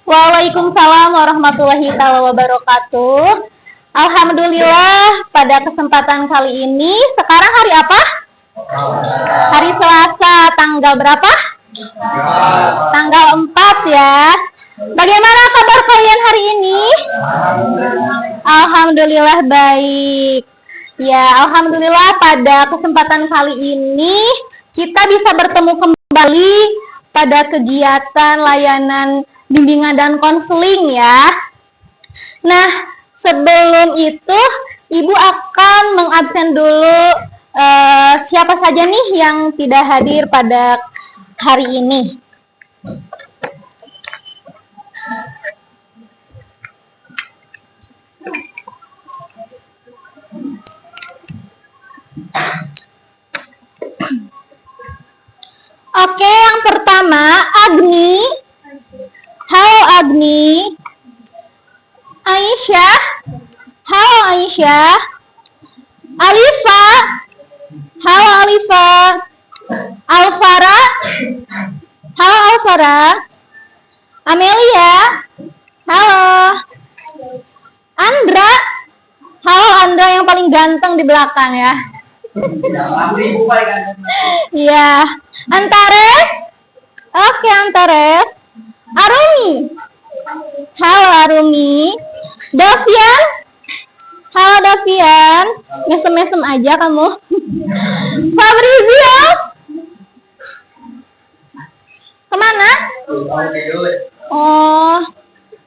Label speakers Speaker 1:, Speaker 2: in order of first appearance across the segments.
Speaker 1: Waalaikumsalam warahmatullahi wabarakatuh. Alhamdulillah, pada kesempatan kali ini, sekarang hari apa? Hari Selasa, tanggal berapa? Tanggal 4 ya. Bagaimana kabar kalian hari ini? Alhamdulillah baik. Ya, alhamdulillah pada kesempatan kali ini kita bisa bertemu kembali pada kegiatan layanan bimbingan dan konseling ya. Nah, sebelum itu Ibu akan mengabsen dulu siapa saja nih yang tidak hadir pada hari ini. Oke, yang pertama Agni. Halo Agni. Aisyah. Halo Aisyah. Alifa. Halo Alifa. Alfara. Halo Alfara. Amelia. Halo. Andra. Halo Andra yang paling ganteng di belakang ya. Iya. Antares. Oke Antares. Arumi. Halo Arumi. Davian. Halo Davian. Mesem-mesem aja kamu. Fabrizio. Kemana? Oh,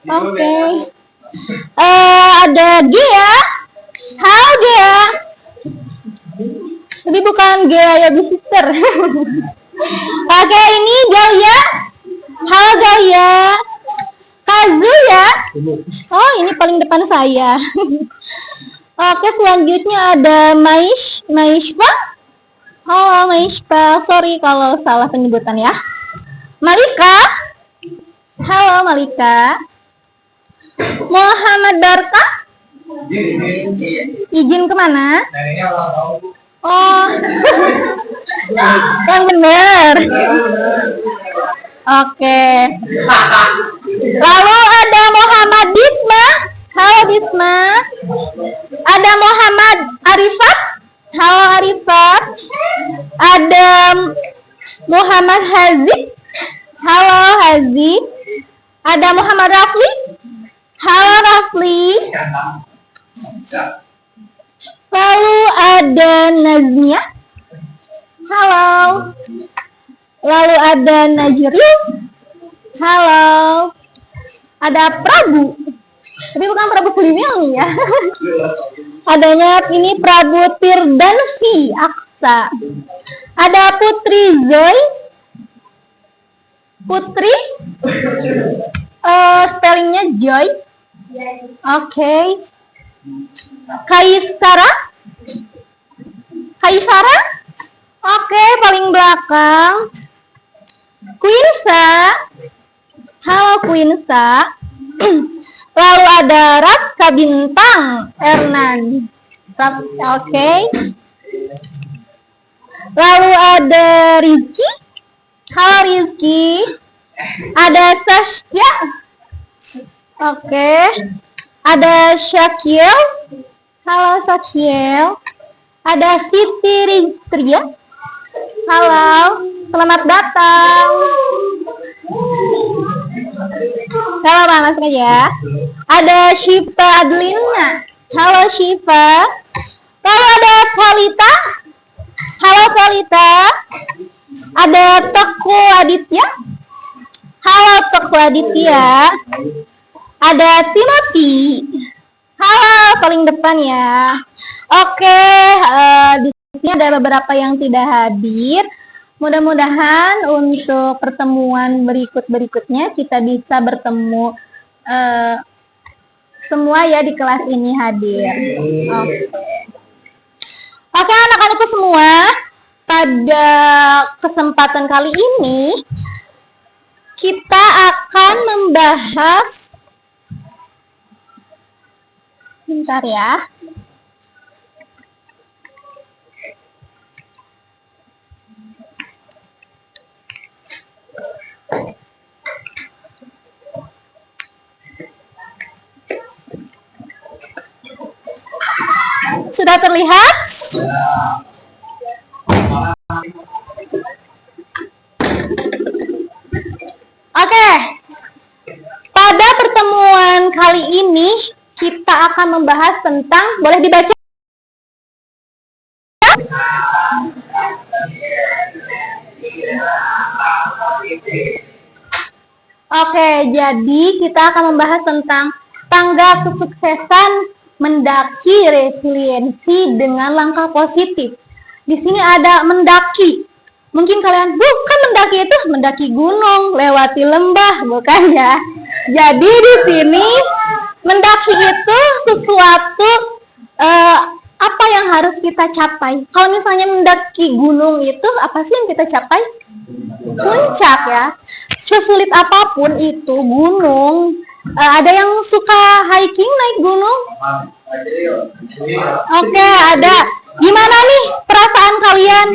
Speaker 1: oke. Ada Gia. Halo Gia. Tapi bukan Gia ya sister. Oke, ini Galia. Halo Galia. Kazuya. Oh, ini paling depan saya. Oke, selanjutnya ada Maishpa. Halo Maishpa. Sorry kalau salah penyebutan ya. Malika. Halo Malika. Muhammad Barka. Izin kemana? Oh, yang benar. Oke. Lalu ada Muhammad Bisma. Halo Bisma. Ada Muhammad Arifat. Halo Arifat. Ada Muhammad Hazi. Halo Hazi. Ada Muhammad Rafli. Halo Rafli. Lalu ada Nazmia. Halo. Lalu ada Najril. Halo. Ada Prabu. Tapi bukan Prabu Kulimil ya. Adanya ini Prabu Tirdanvi Aksa. Ada Putri Zoy. Putri. Spellingnya Joy. Oke. Kaisara. Kaisara. Oke, paling belakang. Quinsa. Halo Quinsa. Lalu ada Rafka Bintang Ernan. Oke. Lalu ada Rizky. Halo Rizky. Ada Saskia. Oke. Ada Syakiel. Halo Syakiel. Ada Siti Riztria. Halo, selamat datang. Halo Mas aja. Ada Syifa Adlina. Halo Syifa. Lalu ada Kalita. Halo Kalita. Ada Teku Aditya. Halo Teku Aditya. Ada Timothy. Halo, paling depan ya. Oke, di sini ada beberapa yang tidak hadir. Mudah-mudahan untuk pertemuan berikutnya kita bisa bertemu eh, semua ya di kelas ini hadir. Oke, anak-anakku semua, pada kesempatan kali ini kita akan membahas, bentar ya. Sudah terlihat? Oke. Pada pertemuan kali ini kita akan membahas tentang, boleh dibaca? Oke, jadi kita akan membahas tentang tangga kesuksesan mendaki resiliensi dengan langkah positif. Di sini ada mendaki. Mungkin kalian, bukan mendaki itu mendaki gunung, lewati lembah, bukan ya? Jadi di sini mendaki itu sesuatu apa yang harus kita capai. Kalau misalnya mendaki gunung itu apa sih yang kita capai? Puncak ya. Sesulit apapun itu gunung. Ada yang suka hiking naik gunung? Oke, ada. Gimana nih perasaan kalian?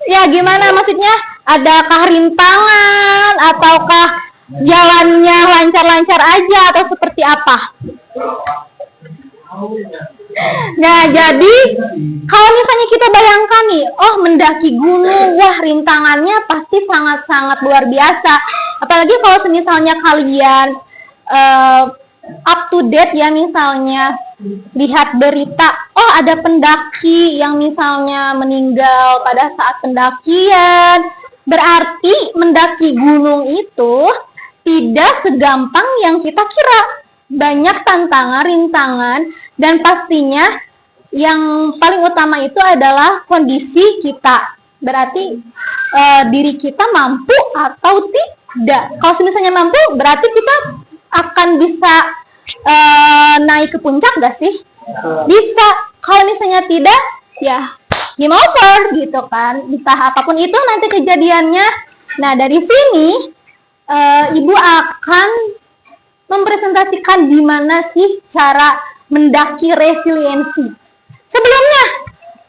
Speaker 1: Ya, gimana maksudnya? Adakah rintangan ataukah jalannya lancar-lancar aja atau seperti apa? Nah, jadi kalau misalnya kita bayangkan nih, oh mendaki gunung, wah rintangannya pasti sangat-sangat luar biasa. Apalagi kalau misalnya kalian up to date ya, misalnya lihat berita, oh ada pendaki yang misalnya meninggal pada saat pendakian. Berarti mendaki gunung itu tidak segampang yang kita kira. Banyak tantangan, rintangan, dan pastinya yang paling utama itu adalah kondisi kita. Berarti diri kita mampu atau tidak. Kalau misalnya mampu, berarti kita akan bisa naik ke puncak gak sih? Bisa. Kalau misalnya tidak, ya game over gitu kan. Entah apapun itu nanti kejadiannya. Nah, dari sini Ibu akan mempresentasikan gimana sih cara mendaki resiliensi. Sebelumnya,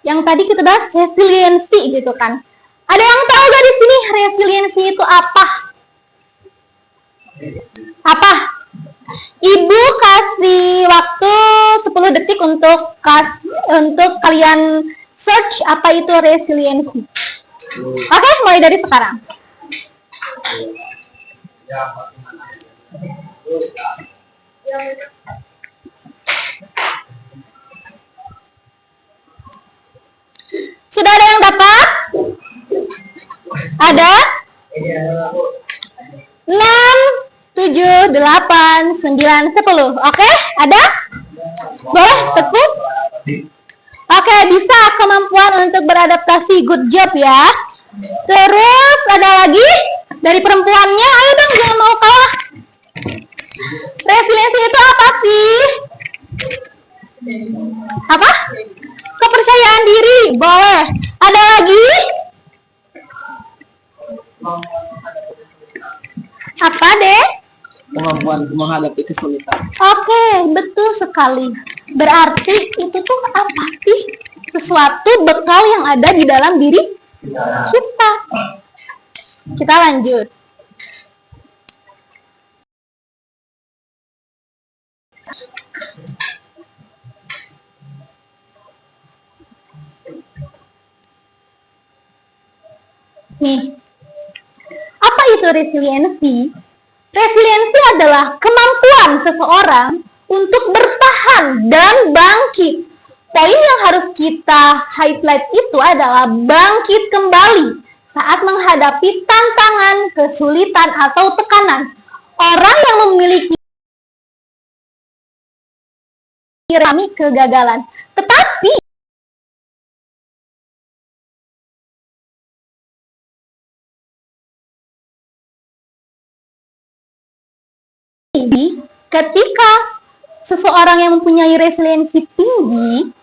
Speaker 1: yang tadi kita bahas resiliensi gitu kan. Ada yang tahu gak di sini resiliensi itu apa? Apa? Ibu kasih waktu 10 detik untuk kalian search apa itu resiliensi. Oke, mulai dari sekarang. Sudah ada yang dapat? Ada? 6, 7, 8, 9, 10. Oke, ada? Boleh tekuk? Oke, bisa kemampuan untuk beradaptasi. Good job ya. Terus ada lagi? Dari perempuannya, ayo dong jangan mau kalah. Resiliensi itu apa sih? Apa? Kepercayaan diri, boleh. Ada lagi? Apa deh?
Speaker 2: Kemampuan menghadapi kesulitan.
Speaker 1: Oke, betul sekali. Berarti itu tuh apa sih? Sesuatu bekal yang ada di dalam diri kita. Kita lanjut. Nih, apa itu resiliensi? Resiliensi adalah kemampuan seseorang untuk bertahan dan bangkit. Poin yang harus kita highlight itu adalah bangkit kembali saat menghadapi tantangan, kesulitan, atau tekanan. Orang yang memiliki kegagalan, tetapi ketika seseorang yang mempunyai resiliensi tinggi,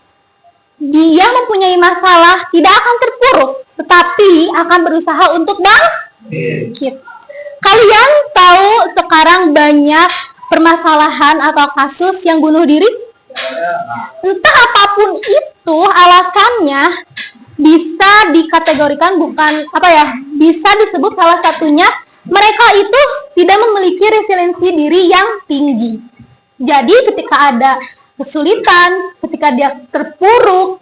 Speaker 1: dia mempunyai masalah tidak akan terpuruk, tetapi akan berusaha untuk bangkit. Kalian tahu sekarang banyak permasalahan atau kasus yang bunuh diri? Entah apapun itu alasannya, bisa dikategorikan bisa disebut salah satunya mereka itu tidak memiliki resiliensi diri yang tinggi. Jadi ketika ada kesulitan, ketika dia terpuruk,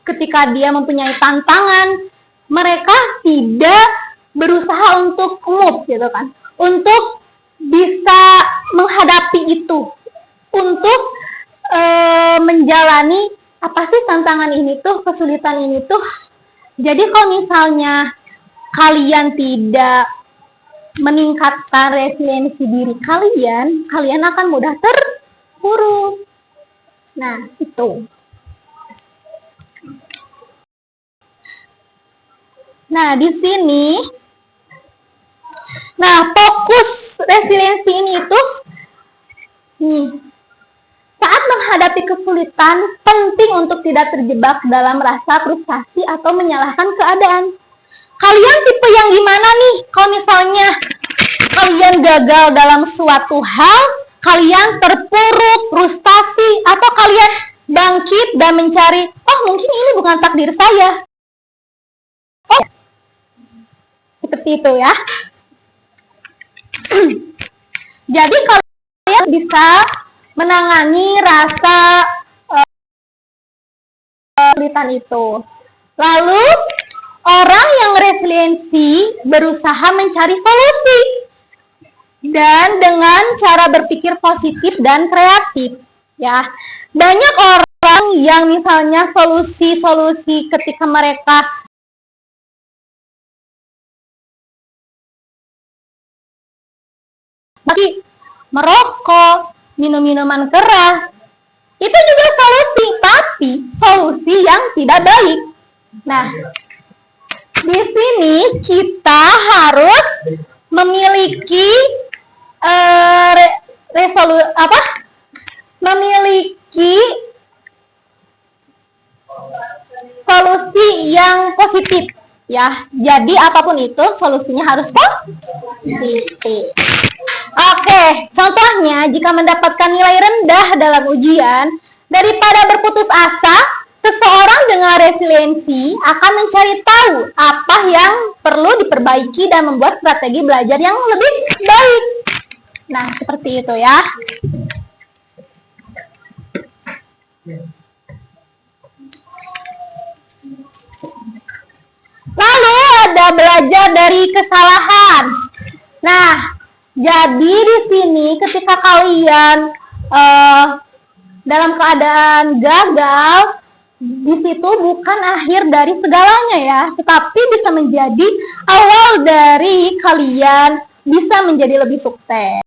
Speaker 1: ketika dia mempunyai tantangan, mereka tidak berusaha untuk move gitu kan, untuk bisa menghadapi itu, untuk menjalani apa sih tantangan ini tuh, kesulitan ini tuh. Jadi kalau misalnya kalian tidak meningkatkan resiliensi diri kalian, kalian akan mudah terpuruk. Nah, itu. Nah, di sini fokus resiliensi ini tuh nih, saat menghadapi kesulitan, penting untuk tidak terjebak dalam rasa frustasi atau menyalahkan keadaan. Kalian tipe yang gimana nih? Kalau misalnya kalian gagal dalam suatu hal, kalian terpuruk, frustasi, atau kalian bangkit dan mencari, oh mungkin ini bukan takdir saya. Oh, seperti itu ya. Jadi kalian bisa menangani rasa kesulitan itu. Lalu orang yang resiliensi berusaha mencari solusi dan dengan cara berpikir positif dan kreatif. Ya, banyak orang yang misalnya solusi-solusi ketika mereka merokok, minum minuman keras, itu juga solusi, tapi solusi yang tidak baik. Nah, di sini kita harus memiliki memiliki solusi yang positif ya. Jadi apapun itu solusinya harus positif. Oke, contohnya jika mendapatkan nilai rendah dalam ujian, daripada berputus asa, seseorang dengan resiliensi akan mencari tahu apa yang perlu diperbaiki dan membuat strategi belajar yang lebih baik. Nah, seperti itu ya. Lalu ada belajar dari kesalahan. Nah, jadi di sini ketika kalian dalam keadaan gagal, di situ bukan akhir dari segalanya ya, tetapi bisa menjadi awal dari kalian bisa menjadi lebih sukses.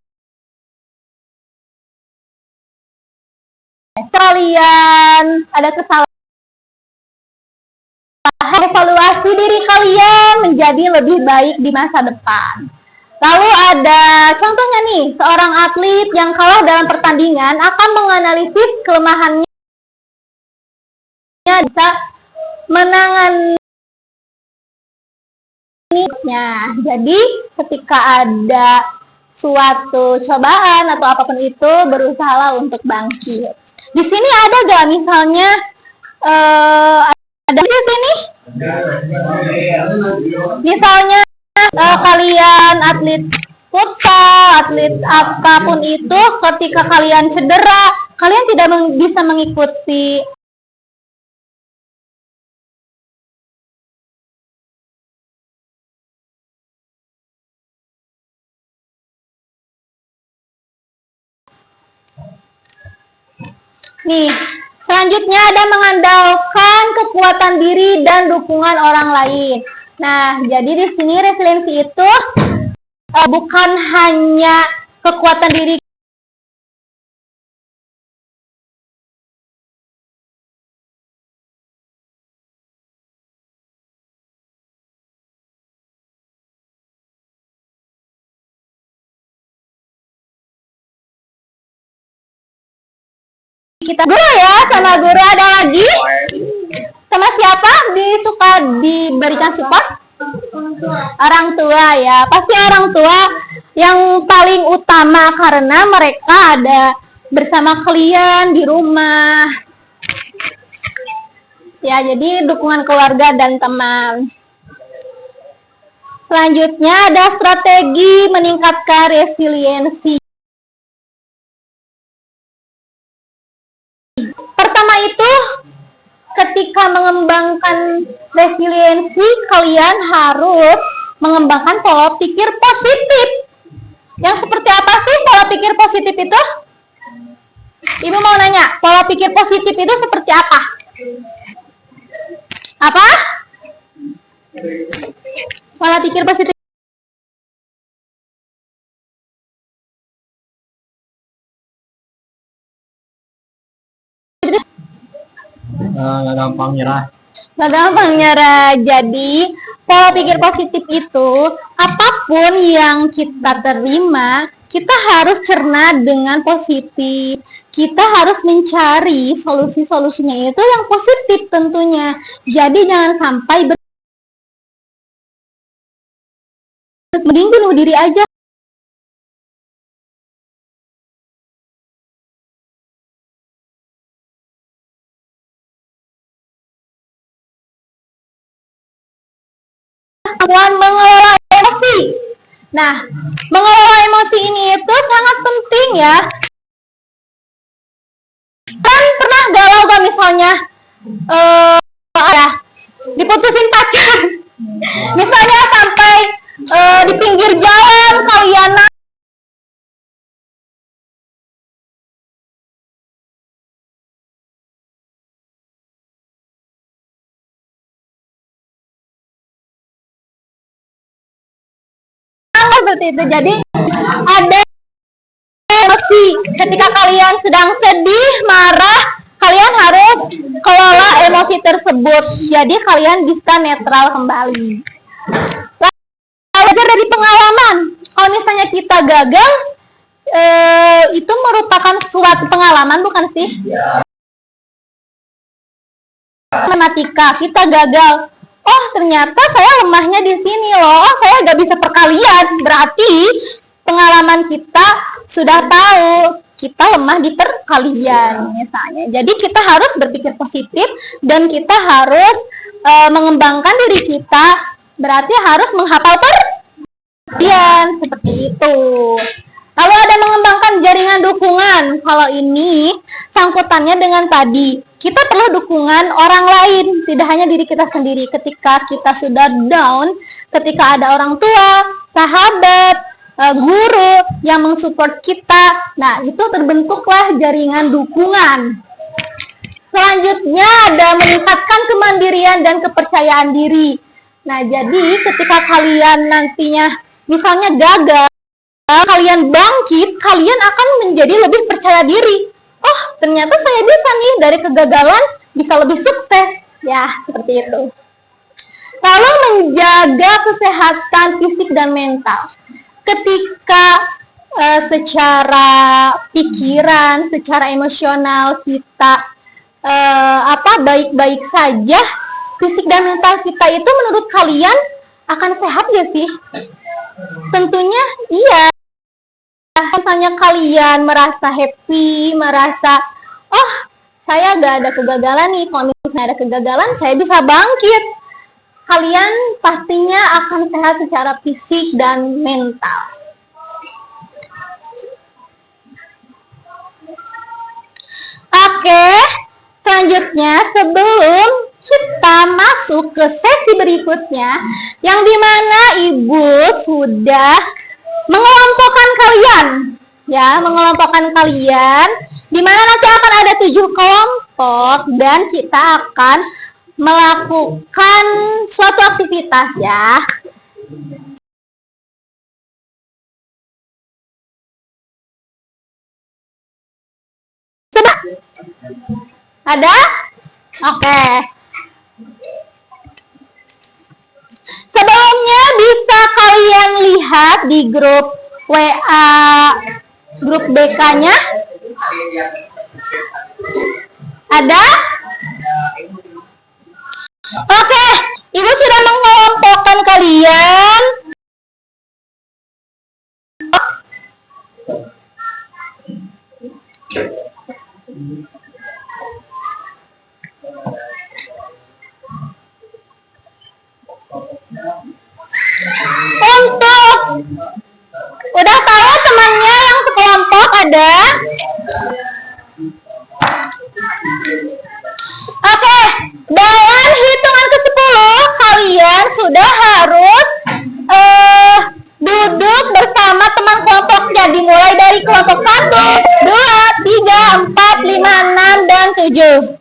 Speaker 1: Kalian ada kesalahan, evaluasi diri kalian menjadi lebih baik di masa depan. Lalu ada contohnya nih, seorang atlet yang kalah dalam pertandingan akan menganalisis kelemahannya, bisa menangani. Jadi ketika ada suatu cobaan atau apapun itu, berusahalah untuk bangkit. Di sini ada gak misalnya ada di sini? Misalnya kalian atlet futsal, atlet apapun itu, ketika kalian cedera, kalian tidak bisa mengikuti nih. Selanjutnya ada mengandalkan kekuatan diri dan dukungan orang lain. Nah, jadi di sini resiliensi itu bukan hanya kekuatan diri kita guru ya, sama guru. Ada lagi? Sama siapa suka diberikan support? Orang tua ya, pasti orang tua yang paling utama karena mereka ada bersama kalian di rumah. Ya, jadi dukungan keluarga dan teman. Selanjutnya ada strategi meningkatkan resiliensi. Pertama itu, ketika mengembangkan resiliensi, kalian harus mengembangkan pola pikir positif. Yang seperti apa sih pola pikir positif itu? Ibu mau nanya, pola pikir positif itu seperti apa? Apa? Pola pikir positif.
Speaker 2: Nggak gampang nyerah.
Speaker 1: Nggak gampang nyerah. Jadi pola pikir positif itu apapun yang kita terima, kita harus cerna dengan positif. Kita harus mencari solusi-solusinya itu yang positif tentunya. Jadi jangan sampai mending bunuh diri aja. Mengelola emosi. Nah, mengelola emosi ini itu sangat penting ya. Kan pernah galau gak misalnya diputusin pacar, misalnya sampai di pinggir jalan kalian seperti itu. Jadi ada emosi ketika kalian sedang sedih, marah, kalian harus kelola emosi tersebut. Jadi kalian bisa netral kembali. Belajar dari pengalaman. Kalau misalnya kita gagal, itu merupakan suatu pengalaman, bukan sih? Matematika, kita gagal. Oh, ternyata saya lemahnya di sini loh. Oh, saya gak bisa perkalian. Berarti pengalaman kita sudah tahu kita lemah di perkalian misalnya. Jadi kita harus berpikir positif dan kita harus mengembangkan diri kita. Berarti harus menghafal perkalian seperti itu. Lalu ada mengembangkan jaringan dukungan. Kalau ini sangkutannya dengan tadi, kita perlu dukungan orang lain, tidak hanya diri kita sendiri. Ketika kita sudah down, ketika ada orang tua, sahabat, guru yang mensupport kita, nah itu terbentuklah jaringan dukungan. Selanjutnya ada meningkatkan kemandirian dan kepercayaan diri. Nah, jadi ketika kalian nantinya misalnya gagal, kalian bangkit, kalian akan menjadi lebih percaya diri. Oh, ternyata saya bisa nih, dari kegagalan bisa lebih sukses. Ya, seperti itu. Lalu menjaga kesehatan fisik dan mental. Ketika secara pikiran, secara emosional kita baik-baik saja, fisik dan mental kita itu menurut kalian akan sehat gak sih? Tentunya iya. Misalnya kalian merasa happy, merasa oh saya gak ada kegagalan nih, kalau misalnya ada kegagalan saya bisa bangkit, kalian pastinya akan sehat secara fisik dan mental. Oke, selanjutnya sebelum kita masuk ke sesi berikutnya, yang dimana ibu sudah mengelompokkan kalian, ya, mengelompokkan kalian, dimana nanti akan ada 7 kelompok dan kita akan melakukan suatu aktivitas ya. Coba, ada? Oke. Sebelumnya bisa kalian lihat di grup WA, grup BK-nya. Ada? Oke, Ibu sudah mengelompokkan kalian. Untuk udah tahu temannya yang sekelompok ada? Oke, dalam hitungan ke-10 kalian sudah harus duduk bersama teman kelompoknya, dimulai dari kelompok 1, 2, 3, 4, 5, 6, dan 7.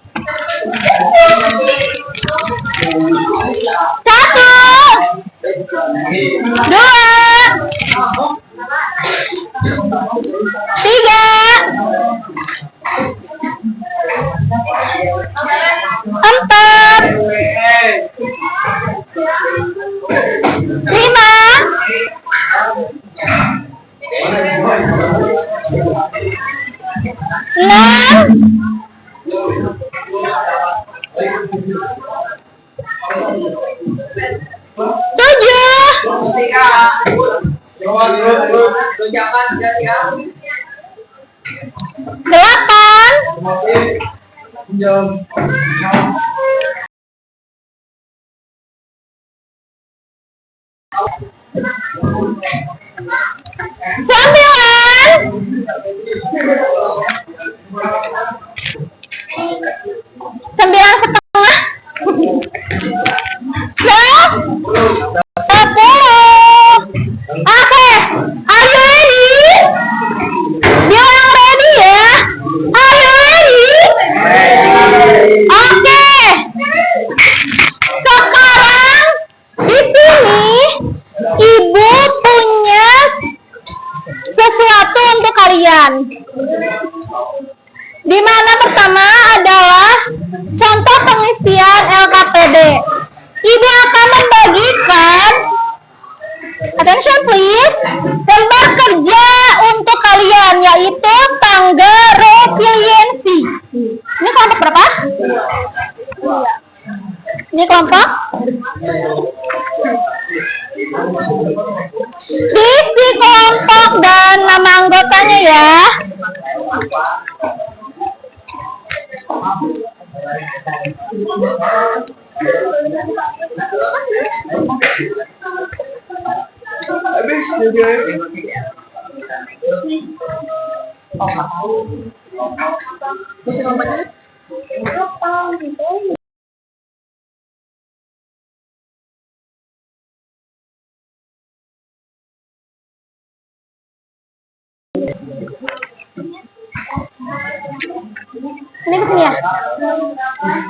Speaker 3: Ini kesini ya.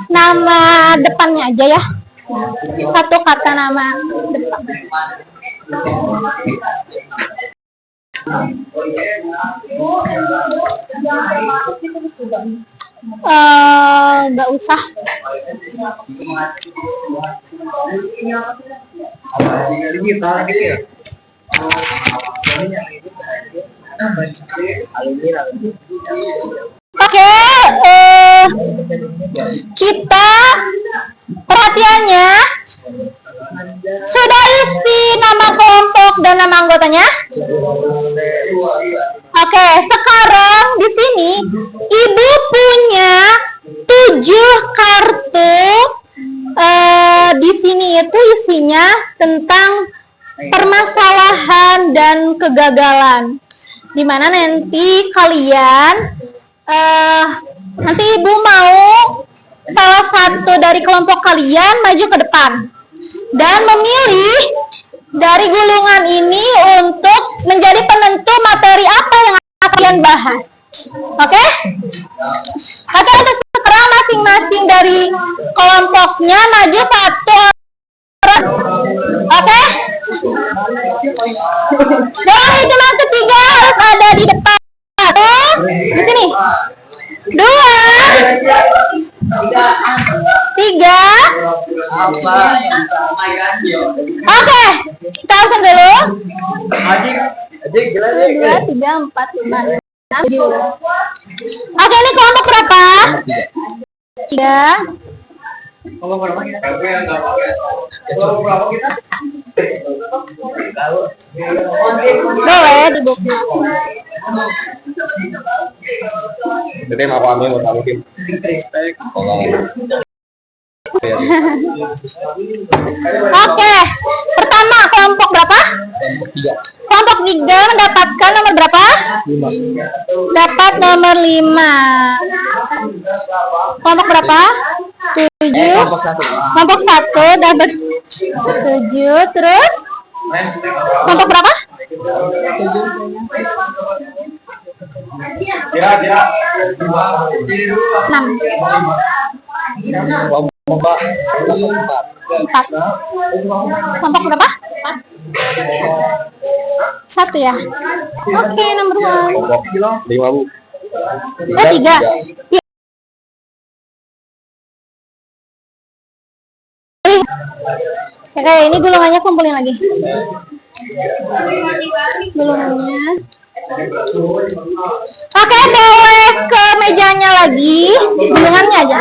Speaker 3: Nama depannya aja ya. Satu kata nama depan. Nggak usah. Oke, kita perhatiannya sudah isi nama kelompok dan nama anggotanya. Oke, sekarang di sini Ibu punya 7 kartu. Di sini itu isinya tentang permasalahan dan kegagalan. Dimana nanti kalian nanti Ibu mau salah satu dari kelompok kalian maju ke depan dan memilih dari gulungan ini untuk menjadi penentu materi apa yang akan kalian bahas. Oke? Oke, untuk sekarang masing-masing dari kelompoknya maju satu orang. Oke? Dalam hitungan ketiga harus ada di depan. Di sini. 2, 3. Oke, kita absen dulu. 2, 3, 4, 5, 6, 7. Oke, ini kelompok berapa?
Speaker 1: 3. Boleh dibuka.
Speaker 2: Jadi mau ambil Kim.
Speaker 1: Oke, pertama kelompok berapa? Kelompok 3 mendapatkan nomor berapa?
Speaker 2: 5.
Speaker 1: Dapat nomor 5. Kelompok berapa? 7. Kelompok 1 dapat 7. Terus kelompok berapa? 6. 4. Kelompok berapa? 1 ya. Oke, nomor 1.
Speaker 2: 5, Bu.
Speaker 1: 3. Oke, ini gulungannya kumpulin lagi. Gulungannya. Oke, boleh ke mejanya lagi. Gulungannya aja.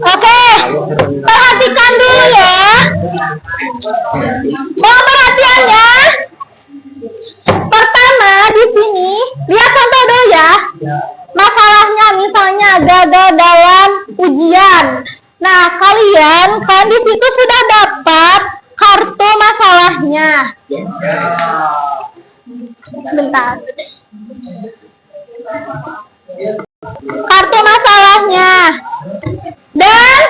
Speaker 1: Oke, perhatikan dulu ya. Mohon perhatiannya. Pertama di sini, lihat contoh dulu ya. Masalahnya misalnya gagal dalam ujian. Nah, kalian kan di situ sudah dapat kartu masalahnya. Bentar. Kartu masalahnya. Dan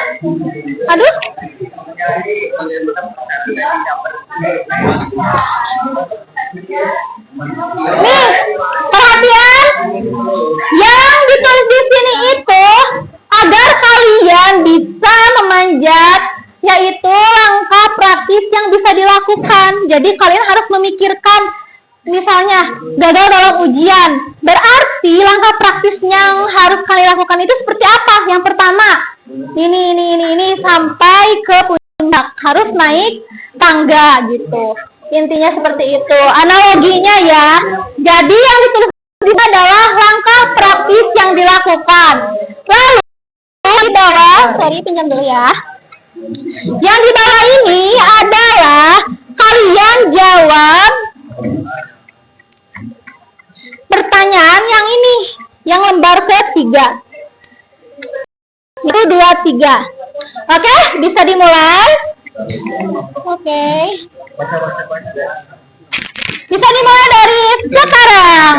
Speaker 1: aduh. Nih, perhatian. Yang ditulis di sini itu agar kalian bisa memanjat, yaitu langkah praktis yang bisa dilakukan. Jadi kalian harus memikirkan, misalnya gagal dalam ujian, berarti langkah praktis yang harus kalian lakukan itu seperti apa? Yang pertama, ini sampai ke puncak, harus naik tangga gitu. Intinya seperti itu. Analoginya ya. Jadi yang ditulis ini adalah langkah praktis yang dilakukan. Lalu di bawah, pinjam dulu ya. Yang di bawah ini adalah kalian jawab pertanyaan yang ini, yang lembar ketiga. Itu 2, 3. Oke, bisa dimulai. Oke. Bisa dimulai dari sekarang.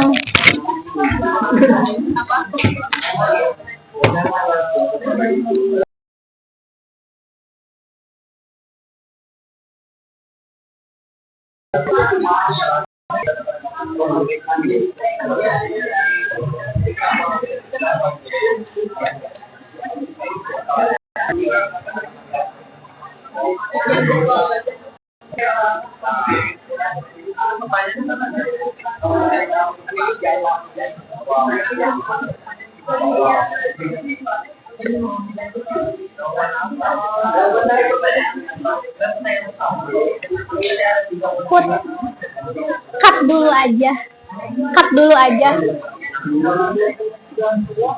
Speaker 1: Cut dulu aja. Cut dulu aja.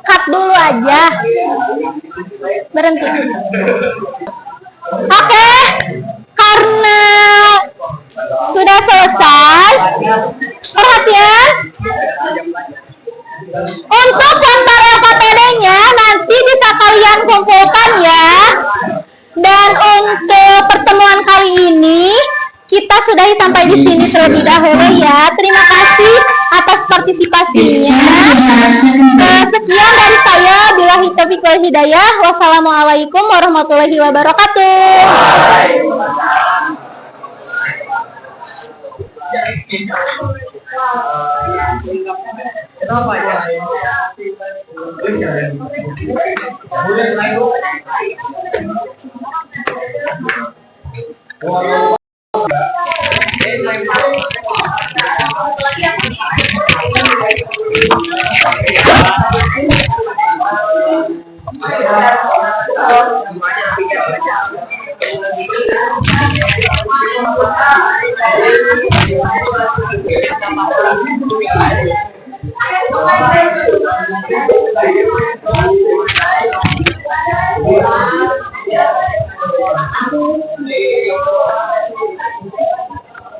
Speaker 1: Cut dulu aja. Berhenti. Oke. Karena sudah selesai. Perhatian. Untuk lembar LKPD-nya nanti bisa kalian kumpulkan ya. Dan untuk pertemuan kali ini kita sudahi sampai di sini terlebih dahulu ya. Terima kasih atas partisipasinya. Sekian dari saya. Billahi taufiq wal hidayah. Wassalamualaikum warahmatullahi wabarakatuh.